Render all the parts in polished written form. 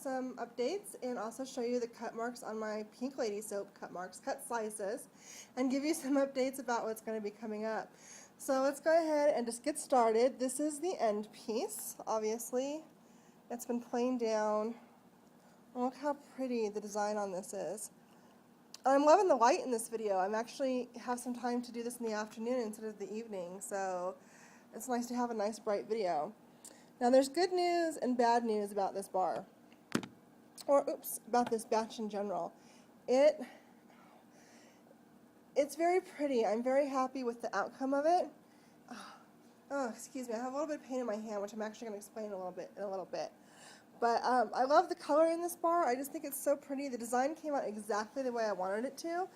some updates and also show you the cut marks on my Pink Lady soap cut marks, cut slices, and give you some updates about what's going to be coming up. So let's go ahead and just get started. This is the end piece, obviously. It's been planed down. Look how pretty the design on this is. I'm loving the light in this video. I'm actually have some time to do this in the afternoon instead of the evening, so it's nice to have a nice bright video. Now there's good news and bad news about this bar, or oops, about this batch in general. It's very pretty. I'm very happy with the outcome of it. Oh, excuse me, I have a little bit of pain in my hand, which I'm actually going to explain in a little bit. But I love the color in this bar. I just think it's so pretty. The design came out exactly the way I wanted it to.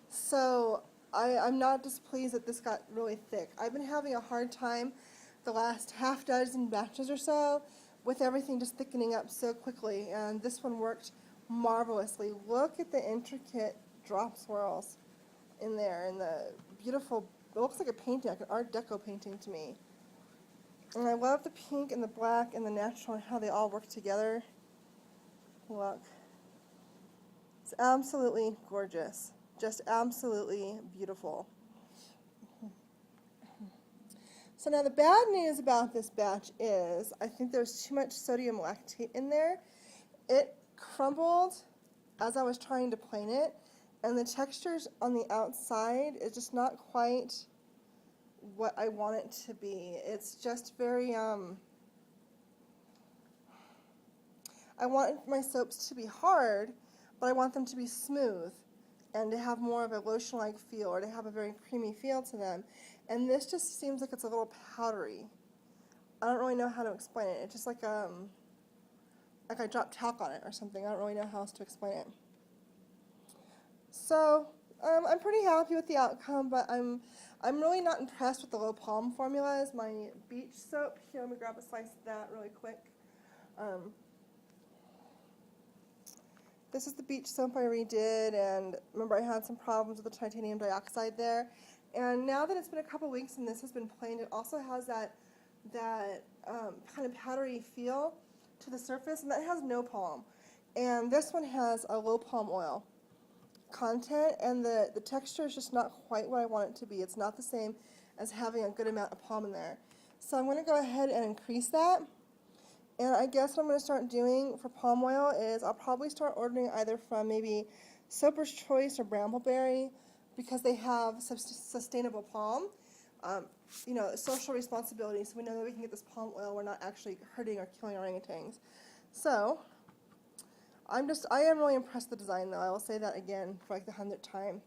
So I'm not displeased that this got really thick. I've been having a hard time the last half dozen batches or so with everything just thickening up so quickly. And this one worked marvelously. Look at the intricate drop swirls in there and the beautiful, it looks like a painting, like an Art Deco painting to me. And I love the pink and the black and the natural and how they all work together. Look. It's absolutely gorgeous. Just absolutely beautiful. So now the bad news about this batch is I think there's too much sodium lactate in there. It crumbled as I was trying to plane it, and the textures on the outside is just not quite what I want it to be. It's just very, I want my soaps to be hard, but I want them to be smooth and to have more of a lotion-like feel or to have a very creamy feel to them. And this just seems like it's a little powdery. I don't really know how to explain it. It's just like I dropped talc on it or something. I don't really know how else to explain it. So I'm pretty happy with the outcome, but I'm really not impressed with the low palm formulas. My beach soap, here, let me grab a slice of that really quick. This is the beach soap I redid, and remember I had some problems with the titanium dioxide there. And now that it's been a couple weeks and this has been planed, it also has that kind of powdery feel to the surface, and that has no palm. And this one has a low palm oil content, and the texture is just not quite what I want it to be. It's not the same as having a good amount of palm in there. So I'm going to go ahead and increase that. And I guess what I'm going to start doing for palm oil is I'll probably start ordering either from maybe Soaper's Choice or Brambleberry, because they have sustainable palm. You know, social responsibility, so we know that we can get this palm oil. We're not actually hurting or killing orangutans. So I am really impressed with the design, though. I will say that again for like the 100th time.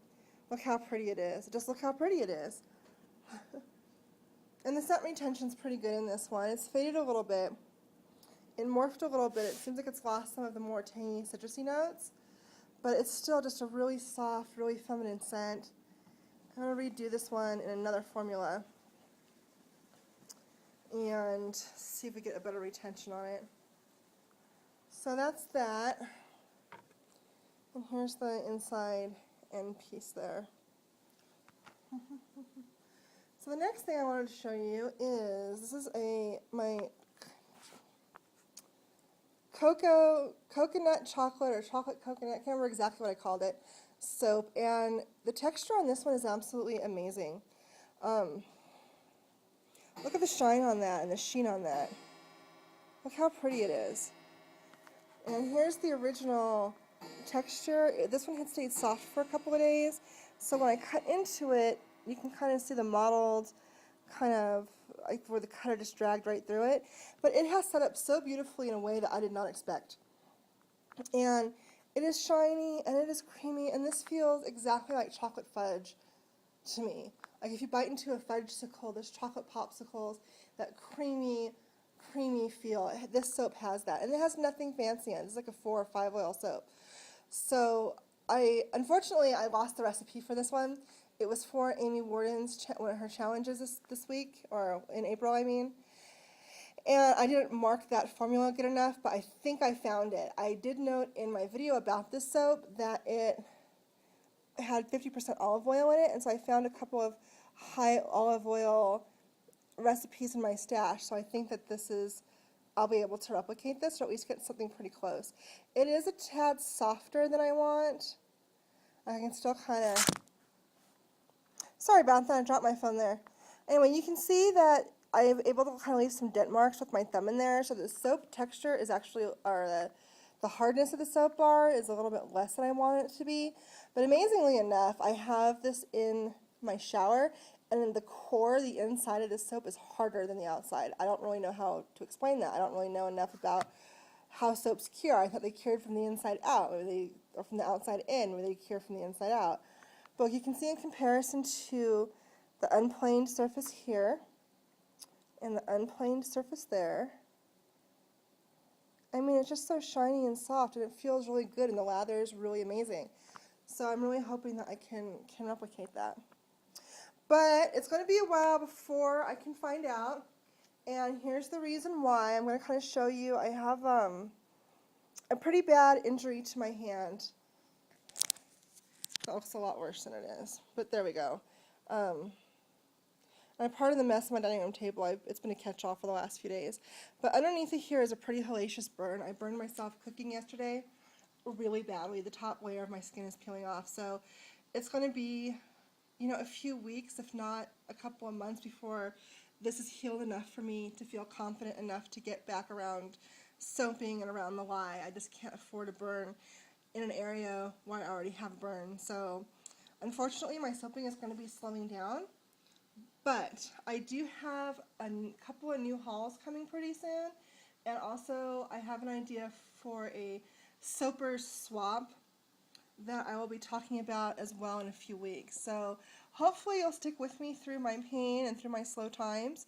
Look how pretty it is. Just look how pretty it is. And the scent retention's pretty good in this one. It's faded a little bit. It morphed a little bit. It seems like it's lost some of the more tangy, citrusy notes, but it's still just a really soft, really feminine scent. I'm going to redo this one in another formula and see if we get a better retention on it. So that's that. And here's the inside end piece there. So the next thing I wanted to show you is, this is my coconut chocolate or chocolate coconut, I can't remember exactly what I called it, soap, and the texture on this one is absolutely amazing. Look at the shine on that and the sheen on that. Look how pretty it is. And here's the original texture. This one had stayed soft for a couple of days, so when I cut into it, you can kind of see the mottled kind of like where the cutter just dragged right through it. But it has set up so beautifully in a way that I did not expect. And it is shiny and it is creamy, and this feels exactly like chocolate fudge to me. Like if you bite into a fudgesicle, there's chocolate popsicles, that creamy feel. This soap has that, and it has nothing fancy in it. It's like a 4 or 5 oil soap. So unfortunately I lost the recipe for this one. It was for Amy Warden's one of her challenges this week, or in April I mean. And I didn't mark that formula good enough, but I think I found it. I did note in my video about this soap that it had 50% olive oil in it, and so I found a couple of high olive oil recipes in my stash, so I think that this is I'll be able to replicate this or at least get something pretty close. It is a tad softer than I want. I can still kind of, sorry about that, I dropped my phone there. Anyway, you can see that I'm able to kind of leave some dent marks with my thumb in there, so the soap texture is actually, or the hardness of the soap bar is a little bit less than I want it to be. But amazingly enough, I have this in my shower, and then the core, the inside of the soap is harder than the outside. I don't really know how to explain that. I don't really know enough about how soaps cure. I thought they cured from the inside out, or from the outside in, where they cure from the inside out. But you can see in comparison to the unplaned surface here and the unplaned surface there, I mean, it's just so shiny and soft, and it feels really good, and the lather is really amazing. So I'm really hoping that I can replicate that. But it's going to be a while before I can find out, and here's the reason why. I'm going to kind of show you. I have a pretty bad injury to my hand. That looks a lot worse than it is, but there we go. I'm part of the mess of my dining room table. It's been a catch-all for the last few days. But underneath it here is a pretty hellacious burn. I burned myself cooking yesterday really badly. The top layer of my skin is peeling off. So it's going to be, you know, a few weeks, if not a couple of months, before this is healed enough for me to feel confident enough to get back around soaping and around the lye. I just can't afford to burn in an area where I already have burn. So unfortunately, my soaping is going to be slowing down. But I do have a couple of new hauls coming pretty soon, and also I have an idea for a soaper swap that I will be talking about as well in a few weeks. So hopefully you'll stick with me through my pain and through my slow times,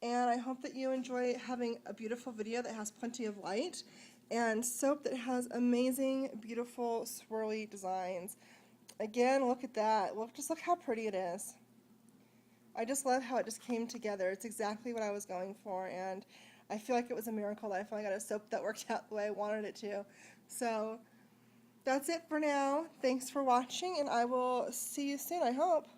and I hope that you enjoy having a beautiful video that has plenty of light and soap that has amazing, beautiful, swirly designs. Again, look at that. Just look how pretty it is. I just love how it just came together. It's exactly what I was going for, and I feel like it was a miracle that I finally got a soap that worked out the way I wanted it to. So that's it for now. Thanks for watching, and I will see you soon, I hope.